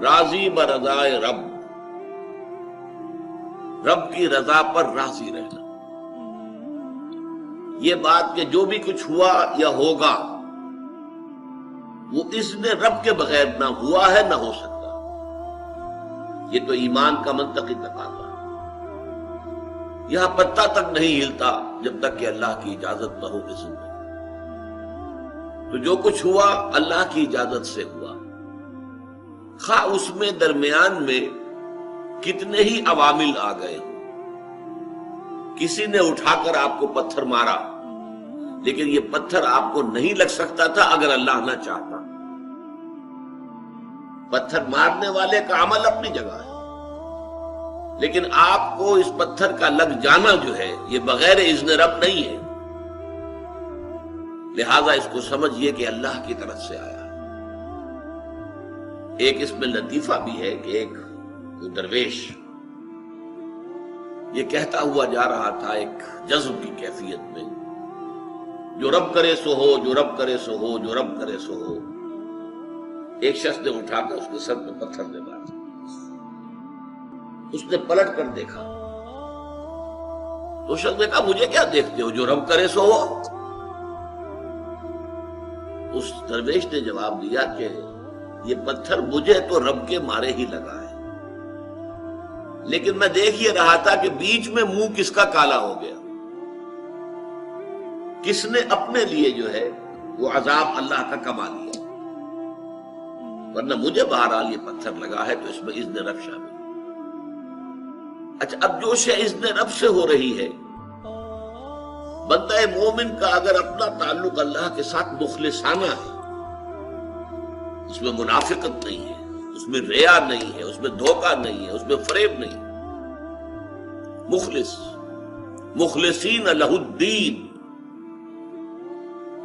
راضی برضائے رب، رب کی رضا پر راضی رہنا. یہ بات کہ جو بھی کچھ ہوا یا ہوگا وہ اذن رب کے بغیر نہ ہوا ہے نہ ہو سکتا. یہ تو ایمان کا منطقی تقاضا ہے. یہاں پتا تک نہیں ہلتا جب تک کہ اللہ کی اجازت نہ ہو اذن میں. تو جو کچھ ہوا اللہ کی اجازت سے ہوا، خواہ اس میں درمیان میں کتنے ہی عوامل آ گئے ہوں. کسی نے اٹھا کر آپ کو پتھر مارا، لیکن یہ پتھر آپ کو نہیں لگ سکتا تھا اگر اللہ نہ چاہتا. پتھر مارنے والے کا عمل اپنی جگہ ہے، لیکن آپ کو اس پتھر کا لگ جانا جو ہے یہ بغیر اذن رب نہیں ہے. لہذا اس کو سمجھیے کہ اللہ کی طرف سے آیا. ایک اس میں لطیفہ بھی ہے کہ ایک درویش یہ کہتا ہوا جا رہا تھا ایک جذب کی کیفیت میں، جو رب کرے سو ہو، جو رب کرے سو ہو، جو رب کرے سو ہو. ایک شخص نے اٹھا کر اس کے سر پہ پتھر دے مارا. اس نے پلٹ کر دیکھا تو شخص نے کہا مجھے کیا دیکھتے ہو، جو رب کرے سو ہو. اس درویش نے جواب دیا کہ یہ پتھر مجھے تو رب کے مارے ہی لگا ہے، لیکن میں دیکھ یہ رہا تھا کہ بیچ میں منہ کس کا کالا ہو گیا، کس نے اپنے لیے جو ہے وہ عذاب اللہ کا کما لیا. ورنہ مجھے بہرحال یہ پتھر لگا ہے تو اس میں اذن رب شامل. اچھا، اب جو شے اذن رب سے ہو رہی ہے، بندہ مومن کا اگر اپنا تعلق اللہ کے ساتھ مخلصانہ ہے، اس میں منافقت نہیں ہے، اس میں ریا نہیں ہے، اس میں دھوکہ نہیں ہے، اس میں فریب نہیں، مخلص مخلصین لہ الدین،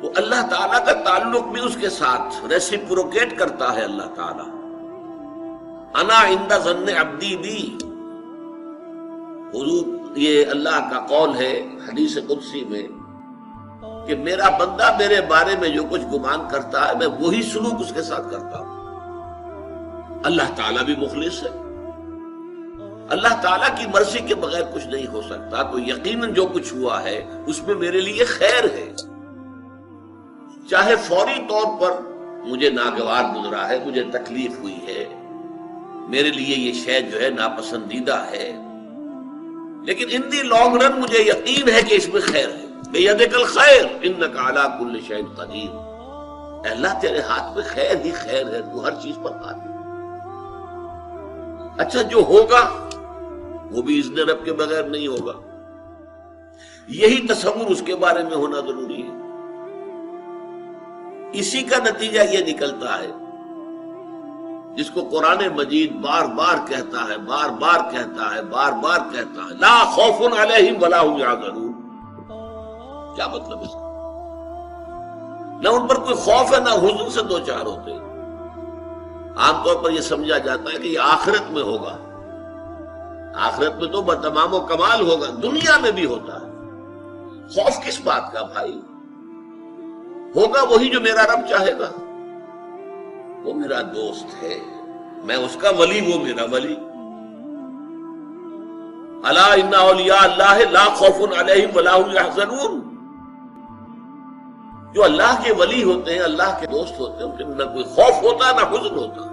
تو اللہ تعالیٰ کا تعلق بھی اس کے ساتھ ریسیپروکیٹ کرتا ہے. اللہ تعالیٰ انا عند ظن عبدی بی، حضور یہ اللہ کا قول ہے حدیث قدسی میں کہ میرا بندہ میرے بارے میں جو کچھ گمان کرتا ہے میں وہی سلوک اس کے ساتھ کرتا ہوں. اللہ تعالیٰ بھی مخلص ہے. اللہ تعالیٰ کی مرضی کے بغیر کچھ نہیں ہو سکتا، تو یقیناً جو کچھ ہوا ہے اس میں میرے لیے خیر ہے. چاہے فوری طور پر مجھے ناگوار گزرا ہے، مجھے تکلیف ہوئی ہے، میرے لیے یہ شے جو ہے ناپسندیدہ ہے، لیکن ان دی لانگ رن مجھے یقین ہے کہ اس میں خیر ہے. بیدک الخیر انک علی کل شیء قدیر، اے اللہ تیرے ہاتھ میں خیر ہی خیر ہے، تو ہر چیز پر قادر. اچھا، جو ہوگا وہ بھی اذن رب کے بغیر نہیں ہوگا. یہی تصور اس کے بارے میں ہونا ضروری ہے. اسی کا نتیجہ یہ نکلتا ہے جس کو قرآن مجید بار بار کہتا ہے، بار بار کہتا ہے، بار بار کہتا ہے، لا خوف علیہم ولا هم یحزنون. کیا مطلب اس کا؟ نہ ان پر کوئی خوف ہے نہ حزن سے دو چار ہوتے. عام طور پر یہ سمجھا جاتا ہے کہ یہ آخرت میں ہوگا. آخرت میں تو بتمام و کمال ہوگا، دنیا میں بھی ہوتا ہے. خوف کس بات کا بھائی؟ ہوگا وہی جو میرا رب چاہے گا. وہ میرا دوست ہے، میں اس کا ولی، وہ میرا ولی. الا ان اولیاء اللہ لا خوف علیہم ولا هم یحزنون. جو اللہ کے ولی ہوتے ہیں، اللہ کے دوست ہوتے ہیں، ان کے نہ کوئی خوف ہوتا نہ حزن ہوتا.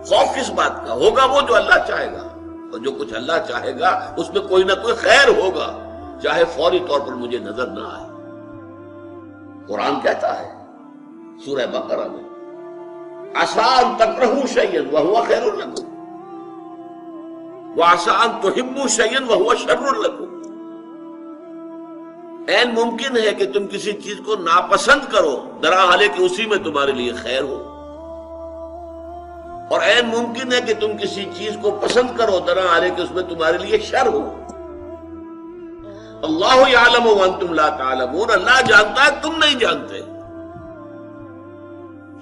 خوف کس بات کا؟ ہوگا وہ جو اللہ چاہے گا، اور جو کچھ اللہ چاہے گا اس میں کوئی نہ کوئی خیر ہوگا، چاہے فوری طور پر مجھے نظر نہ آئے. قرآن کہتا ہے سورہ بقرہ میں، عسیٰ ان تکرہوا شیئا وہو خیر لکم وعسیٰ ان تحبوا شیئا وہو شر لکم. عین ممکن ہے کہ تم کسی چیز کو ناپسند کرو درحالے کہ اسی میں تمہارے لیے خیر ہو، اور عین ممکن ہے کہ تم کسی چیز کو پسند کرو درحالے کہ اس میں تمہارے لیے شر ہو. اللہ یعلم وانتم لا تعلمون، اللہ جانتا ہے تم نہیں جانتے.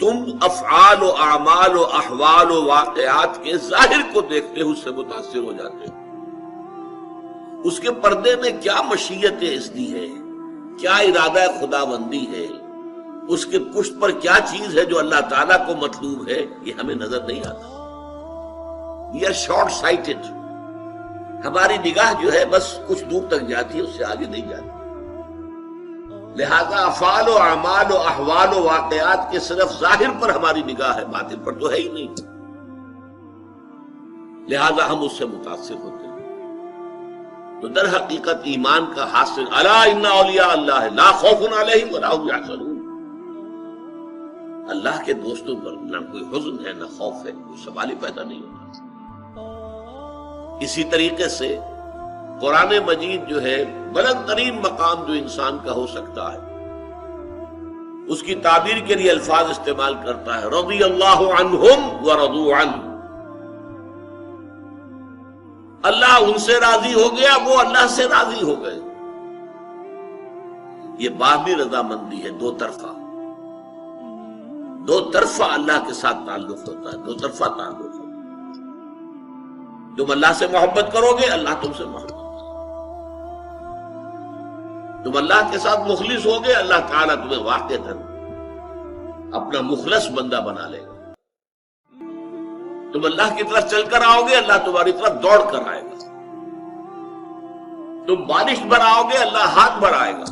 تم افعال و اعمال و احوال و واقعات کے ظاہر کو دیکھتے ہو، اس سے متاثر ہو جاتے ہو. اس کے پردے میں کیا مشیت اذنی ہے، کیا ارادہ خداوندی ہے، اس کے پشت پر کیا چیز ہے جو اللہ تعالیٰ کو مطلوب ہے، یہ ہمیں نظر نہیں آتا. We are short sighted. ہماری نگاہ جو ہے بس کچھ دور تک جاتی ہے، اس سے آگے نہیں جاتی. لہذا افعال و اعمال و احوال و واقعات کے صرف ظاہر پر ہماری نگاہ ہے، باطن پر تو ہے ہی نہیں. لہذا ہم اس سے متاثر ہوتے ہیں. تو در حقیقت ایمان کا حاصل الا ان اولیاء اللہ لا خوف علیہم ولا هم یحزنون. اللہ کے دوستوں پر نہ کوئی حزن ہے نہ خوف ہے، کوئی سوال ہی پیدا نہیں ہوتا. اسی طریقے سے قرآن مجید جو ہے بلند ترین مقام جو انسان کا ہو سکتا ہے، اس کی تعبیر کے لیے الفاظ استعمال کرتا ہے رضی اللہ عنہم ورضوا عنہ. اللہ ان سے راضی ہو گیا، وہ اللہ سے راضی ہو گئے. یہ باہمی رضامندی ہے، دو طرفہ. دو طرفہ اللہ کے ساتھ تعلق ہوتا ہے، دو طرفہ تعلق ہوتا ہے. تم اللہ سے محبت کرو گے، اللہ تم سے محبت کرے. تم اللہ کے ساتھ مخلص ہوگے، اللہ تعالیٰ تمہیں واقعتاً اپنا مخلص بندہ بنا لے گا. تم اللہ کی طرف چل کر آؤ گے، اللہ تمہاری طرف دوڑ کر آئے گا. تم بارش بڑھاؤ گے، اللہ ہاتھ بڑھائے گا.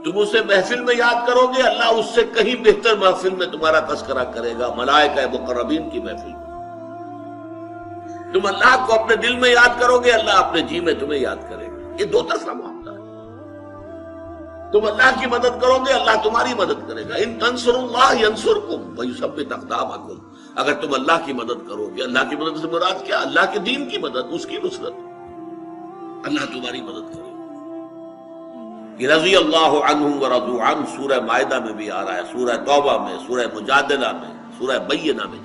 تم اسے محفل میں یاد کرو گے، اللہ اس سے کہیں بہتر محفل میں تمہارا تذکرہ کرے گا، ملائکہ مقربین کی محفل میں. تم اللہ کو اپنے دل میں یاد کرو گے، اللہ اپنے جی میں تمہیں یاد کرے گا. یہ دو طرفہ معاملہ ہے. تم اللہ کی مدد کرو گے، اللہ تمہاری مدد کرے گا. ان تنصروا اللہ ینصرکم ویثبت اقدامکم. اگر تم اللہ کی مدد کرو گے، اللہ کی مدد سے مراد کیا؟ اللہ کے دین کی مدد، اس کی نصرت. اللہ تمہاری مدد کرے گا. یہ رضی اللہ عنہم ورضوا عنہ سورہ مائدہ میں بھی آ رہا ہے، سورہ توبہ میں، سورہ مجادلہ میں، سورہ بینہ میں.